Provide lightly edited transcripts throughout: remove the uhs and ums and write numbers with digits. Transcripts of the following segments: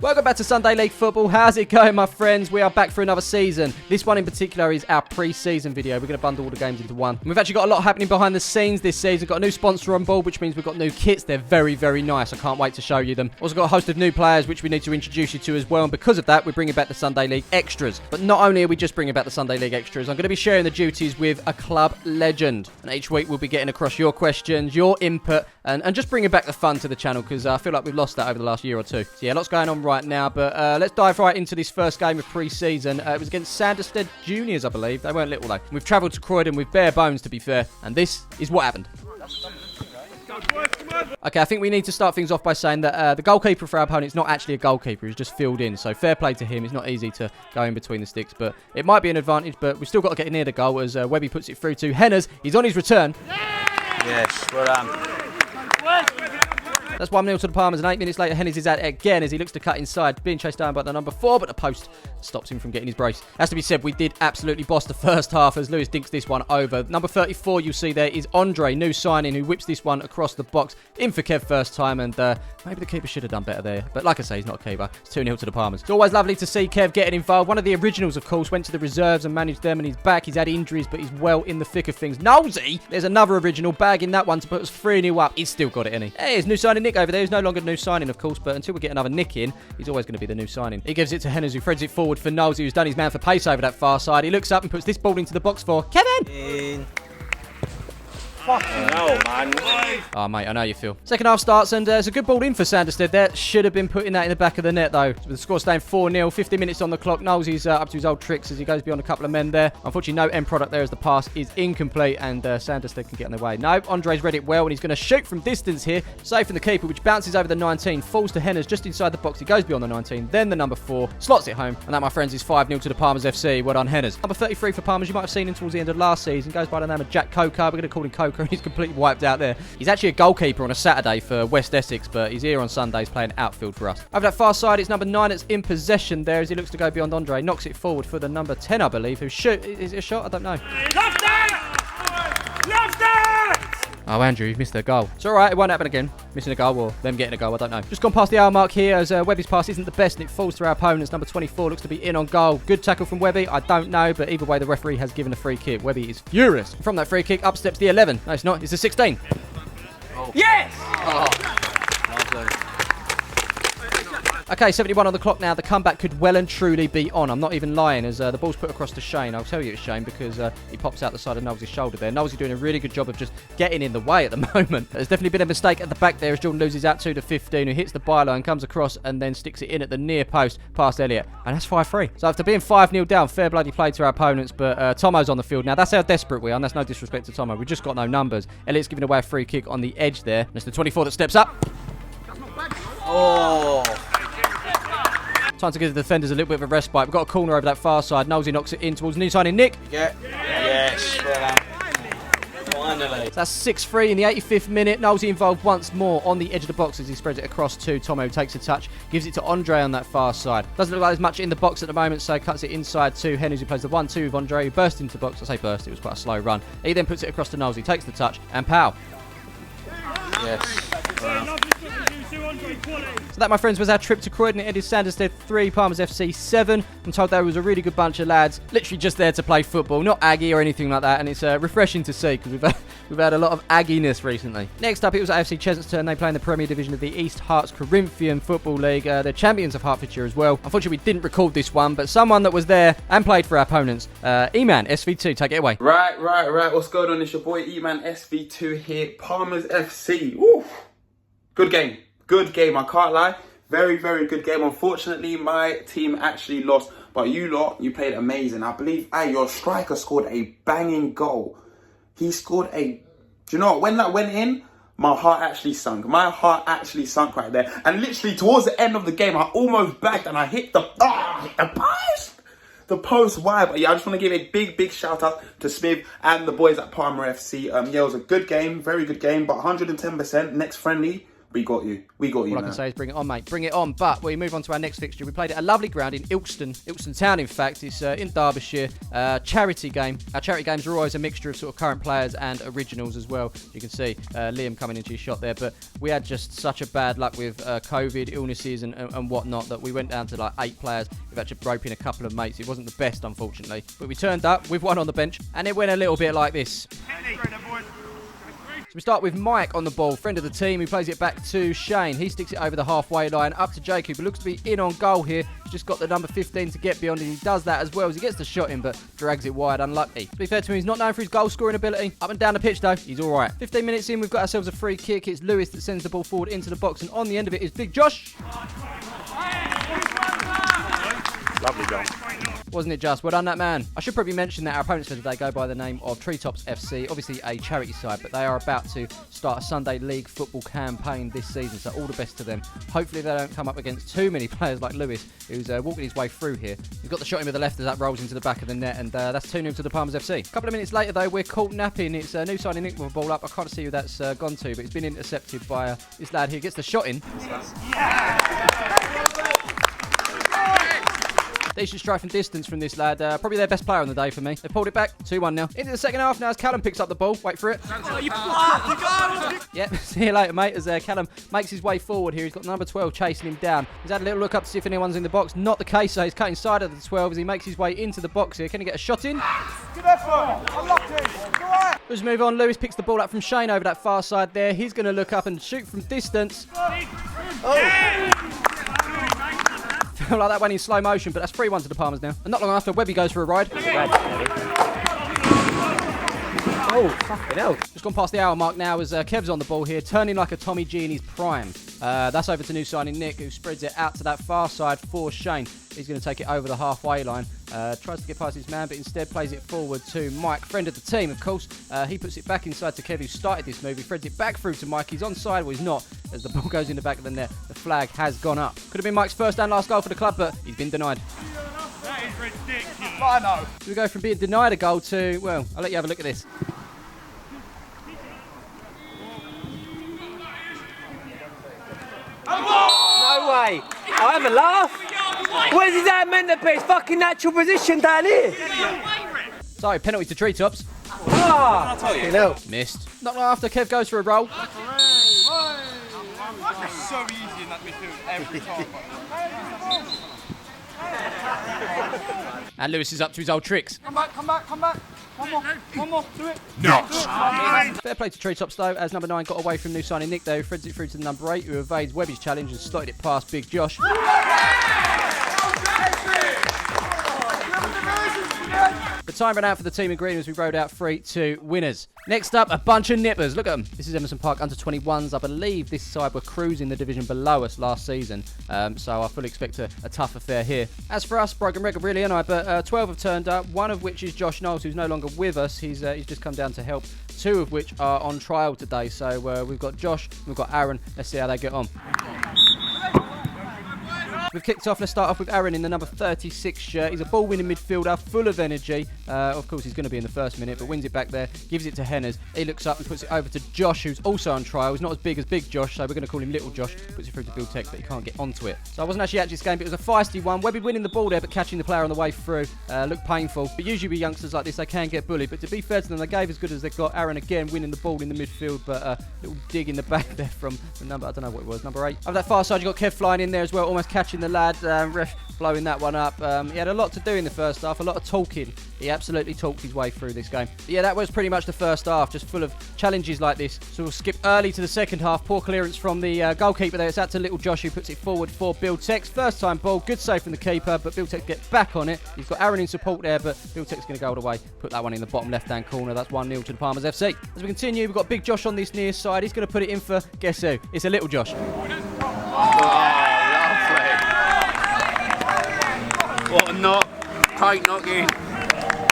Welcome back to Sunday League Football. How's it going, my friends? We are back for another season. This one in particular is our pre-season video. We're going to bundle all the games into one. And we've actually got a lot happening behind the scenes this season. We've got a new sponsor on board, which means we've got new kits. They're very, very nice. I can't wait to show you them. Also got a host of new players, which we need to introduce you to as well. And because of that, we're bringing back the Sunday League Extras. But not only are we just bringing back the Sunday League Extras, I'm going to be sharing the duties with a club legend. And each week we'll be getting across your questions, your input, and just bringing back the fun to the channel, because I feel like we've lost that over the last year or two. So yeah, lots going on right now, but let's dive right into this first game of pre-season. It was against Sanderstead Juniors, I believe. They weren't little though. We've travelled to Croydon with bare bones, to be fair, and this is what happened. Okay, I think we need to start things off by saying that the goalkeeper for our opponent is not actually a goalkeeper. He's just filled in, so fair play to him. It's not easy to go in between the sticks, but it might be an advantage, but we've still got to get near the goal as Webby puts it through to Henners. He's on his return. Yes, well done. That's 1-0 to the Palmers, and 8 minutes later, Henners is at it again as he looks to cut inside, being chased down by the number 4, but the post stops him from getting his brace. Has to be said, we did absolutely boss the first half as Lewis dinks this one over. Number 34, you'll see there, is Andre, new signing, who whips this one across the box. In for Kev first time, and maybe the keeper should have done better there. But like I say, he's not a keeper. It's 2-0 to the Palmers. It's always lovely to see Kev getting involved. One of the originals, of course, went to the reserves and managed them, and he's back. He's had injuries, but he's well in the thick of things. Nosey, there's another original, bagging that one to put us 3-0 up. He's still got it, isn't he? Hey, there's new signing Nick over there. He's no longer new signing, of course, but until we get another Nick in, he's always going to be the new signing. He gives it to Henners, who threads it forward for Knowles, who's done his man for pace over that far side. He looks up and puts this ball into the box for Kevin. Fucking hell, man. Oh, mate, I know you feel. Second half starts, and it's a good ball in for Sanderstead there. Should have been putting that in the back of the net, though. With the score staying 4-0, 50 minutes on the clock. Knowles is up to his old tricks as he goes beyond a couple of men there. Unfortunately, no end product there as the pass is incomplete, and Sanderstead can get on their way. No, Andre's read it well, and he's going to shoot from distance here. Safe from the keeper, which bounces over the 19, falls to Henners just inside the box. He goes beyond the 19, then the number 4, slots it home, and that, my friends, is 5-0 to the Palmers FC. Well done, Henners. Number 33 for Palmers, you might have seen him towards the end of last season. Goes by the name of Jack Coker. We're going to call him Coker, and he's completely wiped out there. He's actually a goalkeeper on a Saturday for West Essex, but he's here on Sundays playing outfield for us. Over that far side, it's number 9 that's in possession there as he looks to go beyond Andre. Knocks it forward for the number 10, I believe, who shoot. Is it a shot? I don't know. Left it! Left it! Oh, Andrew, you've missed a goal. It's all right. It won't happen again. Missing a goal or them getting a goal, I don't know. Just gone past the hour mark here as Webby's pass isn't the best and it falls to our opponents. Number 24 looks to be in on goal. Good tackle from Webby. I don't know, but either way, the referee has given a free kick. Webby is furious. From that free kick, up steps the 11. No, it's not. It's the 16. Oh. Yes! Oh. Okay, 71 on the clock now. The comeback could well and truly be on. I'm not even lying as the ball's put across to Shane. I'll tell you it's Shane because he pops out the side of Knowles' shoulder there. Knowles is doing a really good job of just getting in the way at the moment. There's definitely been a mistake at the back there as Jordan loses out to the 15, who hits the byline, comes across and then sticks it in at the near post past Elliott. And that's 5-3. So after being 5-0 down, fair bloody play to our opponents, but Tomo's on the field now. That's how desperate we are, and that's no disrespect to Tomo. We've just got no numbers. Elliott's giving away a free kick on the edge there. And it's the 24 that steps up. Oh. Time to give the defenders a little bit of a respite. We've got a corner over that far side. Nosey knocks it in towards new signing Nick. Yeah. Yes. Well finally. So that's 6-3 in the 85th minute. Nosey involved once more on the edge of the box as he spreads it across to Tomo, who takes a touch. Gives it to Andre on that far side. Doesn't look like there's much in the box at the moment, so cuts it inside to Henners, who plays the 1-2 with Andre, who burst into the box. I say burst, it was quite a slow run. He then puts it across to Nosey, takes the touch, and pow. Yes. Well. So that, my friends, was our trip to Croydon. It ended Sanderstead 3, Palmers FC 7. I'm told there was a really good bunch of lads, literally just there to play football, not aggy or anything like that, and it's refreshing to see because we've had a lot of agginess recently. Next up, it was AFC Cheshunt's turn. They play in the Premier Division of the East Hearts Corinthian Football League. They're champions of Hertfordshire as well. Unfortunately, we didn't record this one, but someone that was there and played for our opponents, E-Man, SV2, take it away. Right. What's going on? It's your boy E-Man SV2 here, Palmers FC. Woo. Good game. I can't lie. Very, very good game. Unfortunately, my team actually lost, but you lot, you played amazing. I believe your striker scored a banging goal. He scored a... Do you know what? When that went in, my heart actually sunk. My heart actually sunk right there. And literally towards the end of the game, I almost backed and I hit the post. The post wide. But yeah, I just want to give a big shout out to SMIV and the boys at Palmer FC. Yeah, it was a good game. Very good game. But 110%. Next friendly, We got you. We got you, All I can say is bring it on, mate. Bring it on. But we move on to our next fixture. We played at a lovely ground in Ilkeston Town, in fact. It's in Derbyshire. Charity game. Our charity games are always a mixture of sort of current players and originals as well. You can see Liam coming into his shot there. But we had just such a bad luck with COVID, illnesses and whatnot that we went down to like 8 players. We've actually broke in a couple of mates. It wasn't the best, unfortunately. But we turned up with one on the bench. And it went a little bit like this. So we start with Mike on the ball, friend of the team, who plays it back to Shane. He sticks it over the halfway line, up to Jacob, who looks to be in on goal here. Just got the number 15 to get beyond, and he does that as well as he gets the shot in, but drags it wide, unlucky. To be fair to him, he's not known for his goal-scoring ability. Up and down the pitch, though, he's all right. 15 minutes in, we've got ourselves a free kick. It's Lewis that sends the ball forward into the box, and on the end of it is Big Josh. Lovely goal. Wasn't it just? Well done, that man. I should probably mention that our opponents for today go by the name of Treetops FC, obviously a charity side, but they are about to start a Sunday League football campaign this season, so all the best to them. Hopefully they don't come up against too many players like Lewis, who's walking his way through here. He's got the shot in with the left as that rolls into the back of the net, and that's 2-0 to the Palmers FC. A couple of minutes later, though, we're caught napping. It's a new signing Nick with a ball up. I can't see who that's gone to, but it's been intercepted by this lad here. Gets the shot in. Decent strike from distance from this lad. Probably their best player on the day for me. They pulled it back. 2-1 now. Into the second half now as Callum picks up the ball. Wait for it. Yep, see you later, mate, as Callum makes his way forward here. He's got number 12 chasing him down. He's had a little look up to see if anyone's in the box. Not the case, so he's cut inside of the 12 as he makes his way into the box here. Can he get a shot in? Good effort. Unlucky. Let's move on. Lewis picks the ball up from Shane over that far side there. He's going to look up and shoot from distance. Feel like that went in slow motion, but that's 3-1 to the Palmers now. And not long after, Webby goes for a ride. Oh, fucking hell. Just gone past the hour mark now as Kev's on the ball here, turning like a Tommy G in his prime. That's over to new signing Nick, who spreads it out to that far side for Shane. He's going to take it over the halfway line. Tries to get past his man, but instead plays it forward to Mike, friend of the team, of course. He puts it back inside to Kev, who started this move. He threads it back through to Mike. He's onside, well, he's not, as the ball goes in the back of the net. The flag has gone up. Could have been Mike's first and last goal for the club, but he's been denied. That is ridiculous. I know. So we go from being denied a goal to, well, I'll let you have a look at this. No way. I have a laugh. Where's his hand meant to be? It's fucking natural position down here. Sorry, penalty to Treetops. Ah, fucking hell. Missed. Not long after, Kev goes for a roll. That's so easy in that midfield every time. And Lewis is up to his old tricks. Come back. One more, do it. Fair play to Treetops though, as number 9 got away from new signing Nick though, who threads it through to the number 8, who evades Webby's challenge and slotted it past Big Josh. The time ran out for the team in green as we rode out 3-2 winners. Next up, a bunch of nippers. Look at them. This is Emerson Park under 21s. I believe this side were cruising the division below us last season, so I fully expect a tough affair here. As for us, broken record really, ain't I? But 12 have turned up, one of which is Josh Knowles, who's no longer with us. He's just come down to help, 2 of which are on trial today. So we've got Josh, we've got Aaron. Let's see how they get on. We've kicked off. Let's start off with Aaron in the number 36 shirt. He's a ball-winning midfielder, full of energy. Of course, he's going to be in the first minute, but wins it back there, gives it to Henners. He looks up and puts it over to Josh, who's also on trial. He's not as big as Big Josh, so we're going to call him Little Josh. Puts it through to Bill Tex, but he can't get onto it. So I wasn't actually at this game, but it was a feisty one. Webby winning the ball there, but catching the player on the way through. Looked painful. But usually with youngsters like this, they can get bullied. But to be fair to them, they gave as good as they got. Aaron again winning the ball in the midfield, but a little dig in the back there from the number, I don't know what it was, number 8. Over that far side, you got Kev flying in there as well, almost catching the lad. Ref blowing that one up. He had a lot to do in the first half, a lot of talking. He absolutely talked his way through this game. But yeah, that was pretty much the first half, just full of challenges like this. So we'll skip early to the second half. Poor clearance from the goalkeeper there. It's out to Little Josh, who puts it forward for Bill Tex. First time ball, good save from the keeper, but Bill Tex gets back on it. He's got Aaron in support there, but Bill Tex is going to go all the way. Put that one in the bottom left-hand corner. That's 1-0 to the Palmers FC. As we continue, we've got Big Josh on this near side. He's going to put it in for, guess who? It's a Little Josh. What a knock. Tight knocking.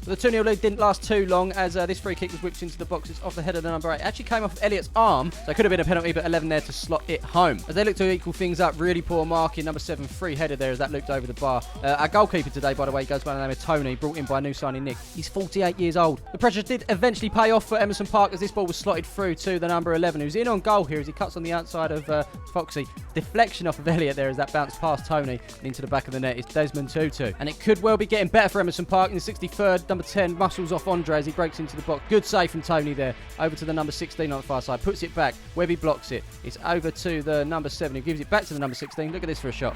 But the 2-0 lead didn't last too long as this free kick was whipped into the boxes off the head of the number 8. It actually came off of Elliot's arm, so it could have been a penalty, but 11 there to slot it home. As they look to equal things up, really poor marking. Number 7 free header there as that looked over the bar. Our goalkeeper today, by the way, goes by the name of Tony, brought in by new signing Nick. He's 48 years old. The pressure did eventually pay off for Emerson Park as this ball was slotted through to the number 11, who's in on goal here as he cuts on the outside of Foxy. Deflection off of Elliot there as that bounced past Tony and into the back of the net. It's Desmond Tutu. And it could well be getting better for Emerson Park in the 63rd. Number 10 muscles off Andre as he breaks into the box. Good save from Tony there. Over to the number 16 on the far side. Puts it back. Webby blocks it. It's over to the number 7 who gives it back to the number 16. Look at this for a shot.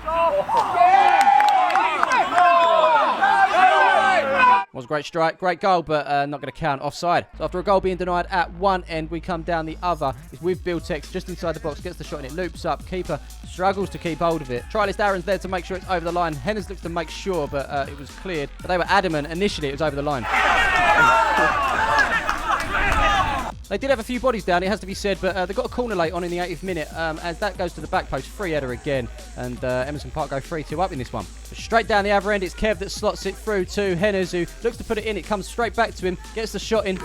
Was a great strike, great goal, but not going to count. Offside. So after a goal being denied at one end, we come down the other. It's with Biltex just inside the box, gets the shot and it loops up. Keeper struggles to keep hold of it. Trialist Aaron's there to make sure it's over the line. Henners looks to make sure, but it was cleared. But they were adamant initially it was over the line. They did have a few bodies down, it has to be said, but they got a corner late on in the 80th minute as that goes to the back post. Free header again, and Emerson Park go 3-2 up in this one. But straight down the other end, it's Kev that slots it through to Henners, who looks to put it in. It comes straight back to him, gets the shot in.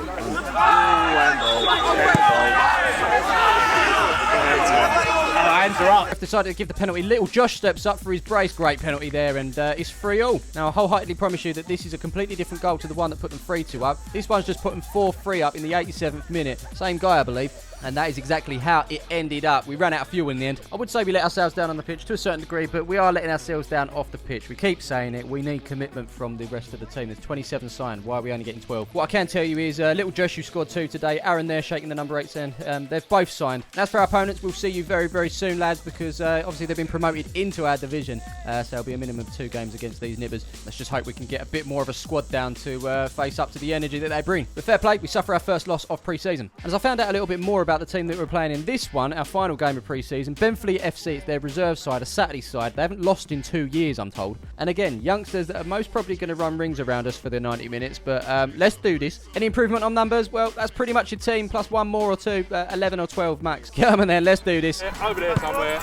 Hands are up. Decided to give the penalty. Little Josh steps up for his brace. Great penalty there, and it's 3-all. Now, I wholeheartedly promise you that this is a completely different goal to the one that put them 3-2 up. This one's just put them 4-3 up in the 87th minute. Same guy, I believe. And that is exactly how it ended up. We ran out of fuel in the end. I would say we let ourselves down on the pitch to a certain degree, but we are letting ourselves down off the pitch. We keep saying it. We need commitment from the rest of the team. There's 27 signed. Why are we only getting 12? What I can tell you is little Josh, who scored 2 today. Aaron there shaking the number 8 end. They've both signed. And as for our opponents, we'll see you very, very soon, lads, because obviously they've been promoted into our division. So there'll be a minimum of 2 games against these nibbers. Let's just hope we can get a bit more of a squad down to face up to the energy that they bring. But fair play, we suffer our first loss of pre-season. And as I found out a little bit more about the team that we're playing in this one, our final game of pre-season, Benfleet FC, it's their reserve side, a Saturday side. They haven't lost in 2 years, I'm told. And again, youngsters that are most probably going to run rings around us for the 90 minutes, but let's do this. Any improvement on numbers? Well, that's pretty much your team, plus 1 more or 2, 11 or 12 max. Come on then, let's do this. Yeah, over there somewhere.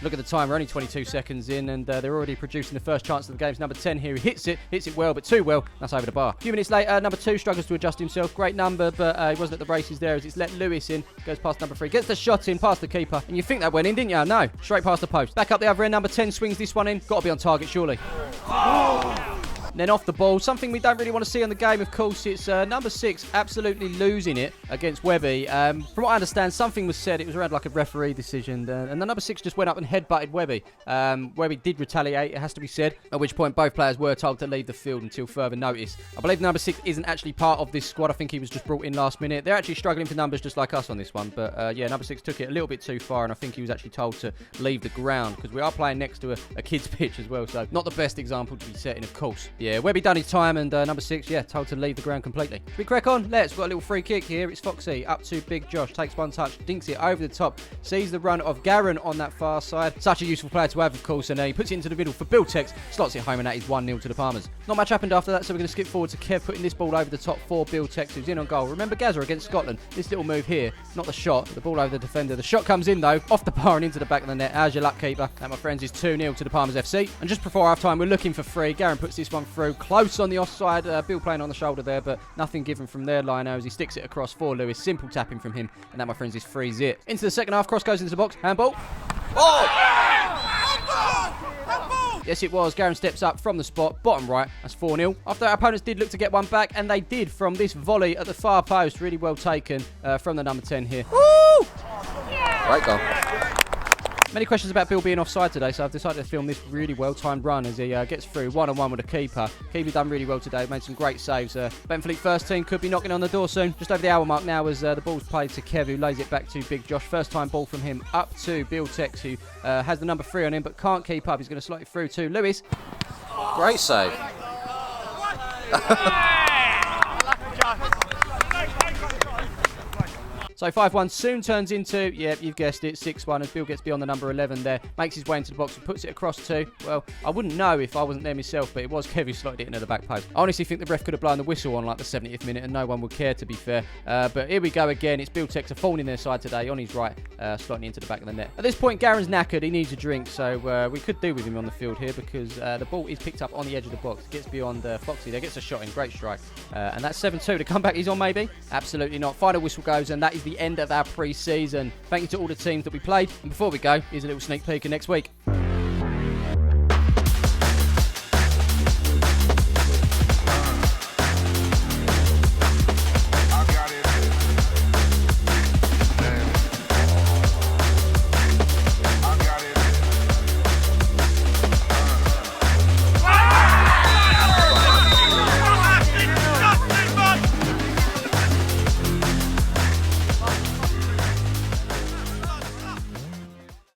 Look at the time, we're only 22 seconds in and they're already producing the first chance of the game. Number 10 here, he hits it well, but too well. That's over the bar. A few minutes later, number 2 struggles to adjust himself. Great number, but he wasn't at the races there as it's let Lewis in. Goes past number 3, gets the shot in past the keeper. And you think that went in, didn't you? No, straight past the post. Back up the other end, number 10 swings this one in. Got to be on target, surely. Then off the ball, something we don't really want to see on the game, of course. It's number 6 absolutely losing it against Webby. From what I understand, something was said. It was around like a referee decision. And the number 6 just went up and headbutted Webby. Webby did retaliate, it has to be said. At which point, both players were told to leave the field until further notice. I believe number 6 isn't actually part of this squad. I think he was just brought in last minute. They're actually struggling for numbers just like us on this one. But yeah, number 6 took it a little bit too far. And I think he was actually told to leave the ground. Because we are playing next to a kid's pitch as well. So not the best example to be setting, of course. Yeah, Webby done his time. And number 6, yeah, told to leave the ground completely. Should we crack on? Let's. We've got a little free kick here. It's Foxy up to Big Josh. Takes one touch, dinks it over the top. Sees the run of Garen on that far side. Such a useful player to have, of course. And he puts it into the middle for Biltex. Slots it home, and that is 1-0 to the Palmers. Not much happened after that, so we're going to skip forward to Kev putting this ball over the top for Biltex, who's in on goal. Remember Gazza against Scotland? This little move here, not the shot, the ball over the defender. The shot comes in, though, off the bar and into the back of the net. How's your luck, keeper? That, my friends, is 2-0 to the Palmers FC. And just before half-time, we're looking for 3. Garen puts this one through. Close on the offside. Bill playing on the shoulder there, but nothing given from their liner as he sticks it across for Lewis. Simple tapping from him, and that, my friends, is 3-0. Into the second half, cross goes into the box. Handball. Oh! Yes, it was. Garen steps up from the spot, bottom right. That's 4-0. After our opponents did look to get one back, and they did from this volley at the far post. Really well taken from the number 10 here. Woo! Great goal. Many questions about Bill being offside today, so I've decided to film this really well-timed run as he gets through one-on-one with the keeper. Keeper done really well today, made some great saves. Benfleet first team could be knocking on the door soon. Just over the hour mark now as the ball's played to Kev, who lays it back to Big Josh. First time ball from him up to Bill Tex, who has the number 3 on him, but can't keep up. He's going to slot it through to Lewis. Great save. So 5-1 soon turns into, yep, you've guessed it, 6-1 as Bill gets beyond the number 11 there. Makes his way into the box and puts it across to, well, I wouldn't know if I wasn't there myself, but it was Kev who slotted it into the back post. I honestly think the ref could have blown the whistle on like the 70th minute and no one would care, to be fair. But here we go again. It's Bill Tex, a thorn in their side today, on his right, slotting into the back of the net. At this point, Garen's knackered. He needs a drink, so we could do with him on the field here because the ball is picked up on the edge of the box. Gets beyond Foxy there, gets a shot in. Great strike. And that's 7-2. The comeback is on, maybe? Absolutely not. Final whistle goes, and that is the end of our pre-season. Thank you to all the teams that we played. And before we go, here's a little sneak peek of next week.